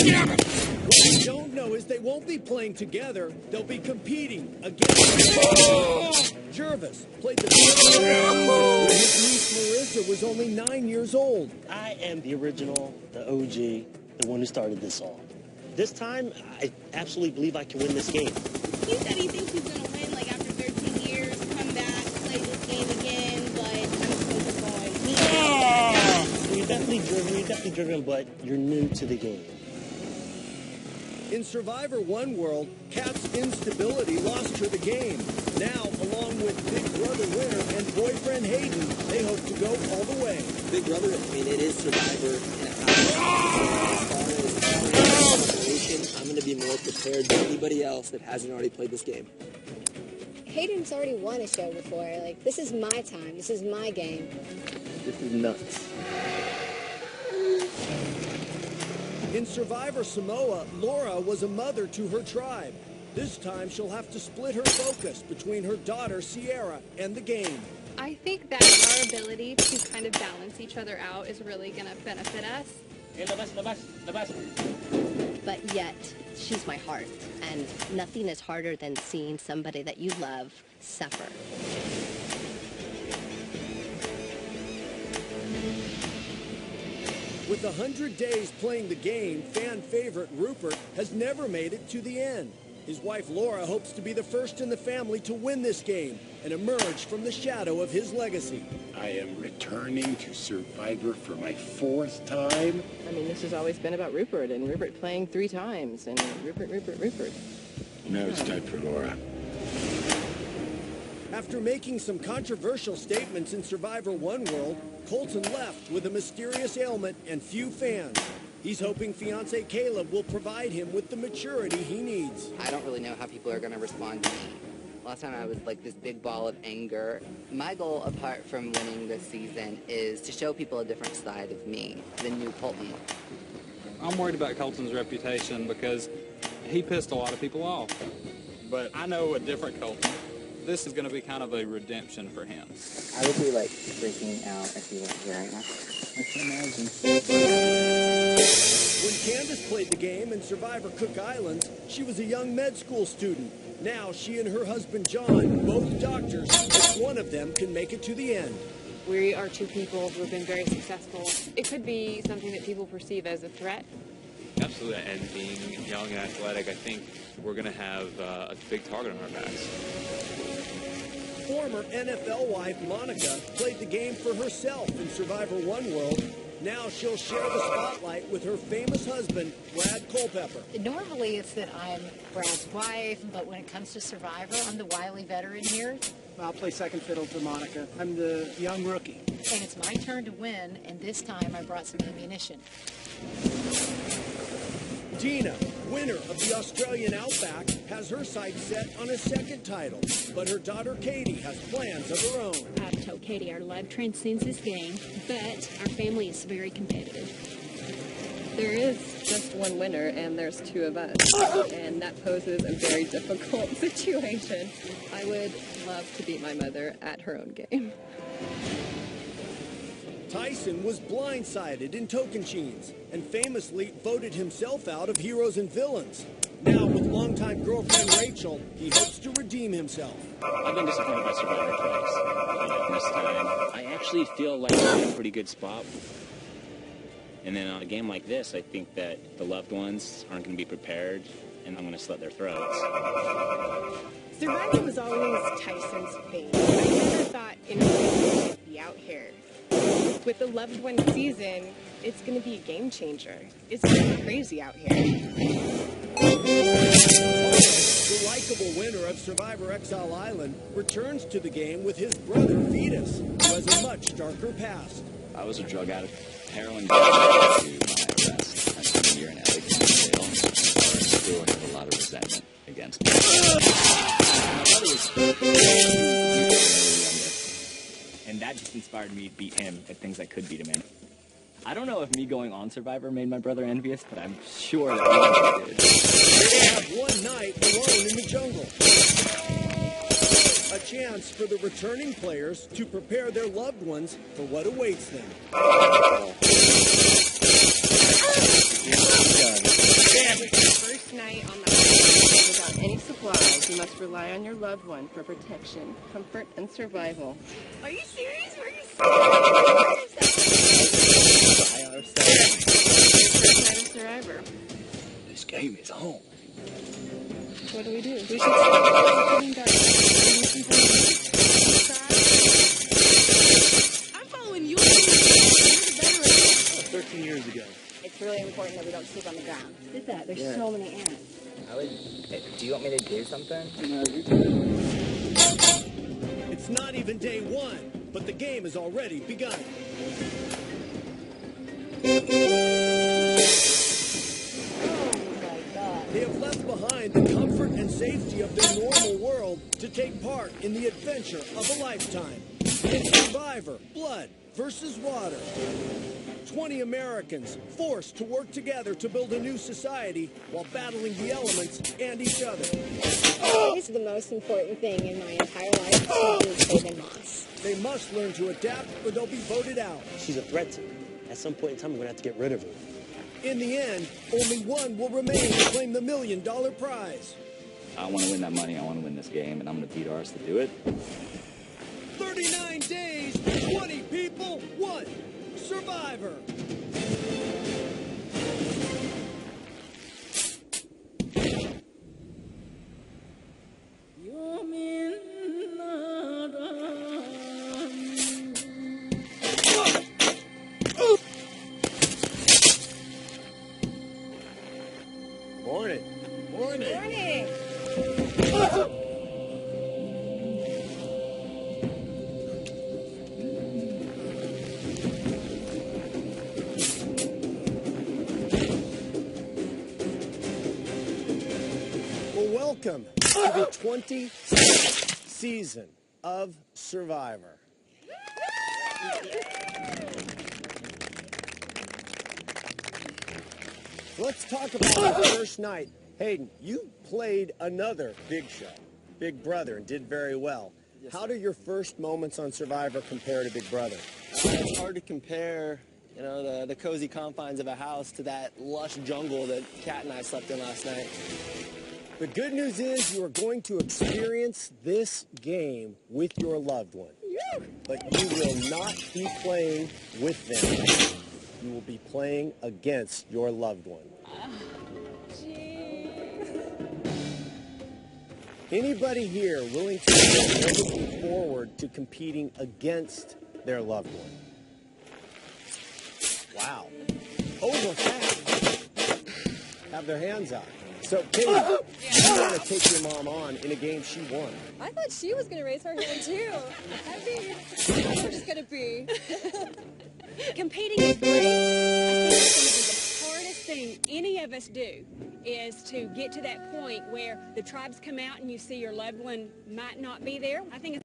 What you don't know is they won't be playing together. They'll be competing against Jervis played the piano when his niece Marissa was only 9 years old. I am the original, the OG, the one who started this all. This time, I absolutely believe I can win this game. He said he thinks he's going to win, like, after 13 years, come back, play this game again, but I'm still going. You're definitely driven, but you're new to the game. In Survivor One World, Kat's instability lost her the game. Now, along with Big Brother winner and boyfriend Hayden, they hope to go all the way. Big Brother, I mean, it is Survivor in a house. As far as I'm going to be more prepared than anybody else that hasn't already played this game. Hayden's already won a show before. Like, this is my time. This is my game. This is nuts. In Survivor Samoa, Laura was a mother to her tribe. This time, she'll have to split her focus between her daughter, Sierra, and the game. I think that our ability to kind of balance each other out is really going to benefit us. But yet, she's my heart, and nothing is harder than seeing somebody that you love suffer. With 100 days playing the game, fan favorite Rupert has never made it to the end. His wife Laura hopes to be the first in the family to win this game and emerge from the shadow of his legacy. I am returning to Survivor for my 4th time. I mean, this has always been about Rupert, and Rupert playing 3 times, and Rupert. Now it's time for Laura. After making some controversial statements in Survivor One World, Colton left with a mysterious ailment and few fans. He's hoping fiancé Caleb will provide him with the maturity he needs. I don't really know how people are going to respond to me. Last time I was like this big ball of anger. My goal, apart from winning this season, is to show people a different side of me, the new Colton. I'm worried about Colton's reputation because he pissed a lot of people off. But I know a different Colton. This is going to be kind of a redemption for him. I would be like freaking out if he weren't here right now. I can imagine. When Candace played the game in Survivor Cook Islands, she was a young med school student. Now she and her husband John, both doctors, hope one of them can make it to the end. We are 2 people who have been very successful. It could be something that people perceive as a threat. Absolutely, and being young and athletic, I think we're going to have a big target on our backs. Former NFL wife Monica played the game for herself in Survivor One World. Now she'll share the spotlight with her famous husband, Brad Culpepper. Normally it's that I'm Brad's wife, but when it comes to Survivor, I'm the wily veteran here. I'll play second fiddle to Monica. I'm the young rookie. And it's my turn to win, and this time I brought some ammunition. Dina, winner of the Australian Outback, has her sights set on a second title, but her daughter Katie has plans of her own. I've told Katie our love transcends this game, but our family is very competitive. There is just one winner, and there's 2 of us, and that poses a very difficult situation. I would love to beat my mother at her own game. Tyson was blindsided in Tocantins and famously voted himself out of Heroes and Villains. Now, with longtime girlfriend Rachel, he hopes to redeem himself. I've been disappointed by Survivor twice. This time, I actually feel like I'm in a pretty good spot. And then on a game like this, I think that the loved ones aren't going to be prepared, and I'm going to slit their throats. Survivor was always Tyson's thing. I never thought anyone would be out here. With the Loved One season, it's going to be a game changer. It's going to be crazy out here. The likable winner of Survivor Exile Island returns to the game with his brother Vetus, who has a much darker past. I was a drug addict, heroin to my arrest. I spent a year in LA jail. I still have a lot of resentment against me. My brother was and that just inspired me to beat him at things I could beat him in. I don't know if me going on Survivor made my brother envious, but I'm sure that one did. They have one night alone in the jungle. A chance for the returning players to prepare their loved ones for what awaits them. First night on the island without any supplies, you must rely on your loved one for protection, comfort, and survival. Are you serious? Are you First night of Survivor. This game is on. What do we do? We should start putting dark. I'm following you. You're the veteran. 13 years ago. It's really important that we don't sleep on the ground. Look at that. There's Yeah. so many ants. Do you want me to do something? It's not even day one, but the game has already begun. They have left behind the comfort and safety of their normal world to take part in the adventure of a lifetime. It's Survivor, Blood versus Water. 20 Americans forced to work together to build a new society while battling the elements and each other. It's the most important thing in my entire life is Hayden Moss. They must learn to adapt or they'll be voted out. She's a threat to me. At some point in time, I'm going to have to get rid of her. In the end, only one will remain to claim the $1 million prize. I want to win that money. I want to win this game, and I'm going to beat ours to do it. 39 days, 20 people, 1 survivor. Morning. Morning. Morning. Well, welcome to the 26th season of Survivor. Let's talk about the first night. Hayden, you played another big show, Big Brother, and did very well. Yes, How sir. do your first moments on Survivor compare to Big Brother? It's hard to compare, you know, the cozy confines of a house to that lush jungle that Kat and I slept in last night. The good news is you are going to experience this game with your loved one. But you will not be playing with them. You will be playing against your loved one. Anybody here willing to commit or looking forward to competing against their loved one? Wow. Over fast. Have their hands out. So, Katie, you want to take your mom on in a game she won. I thought she was going to raise her hand too. I mean, that's what she's going to be. Competing is great. I think it's going to be the hardest thing any of us do is to get to that point where the tribes come out and you see your loved one might not be there. I think it's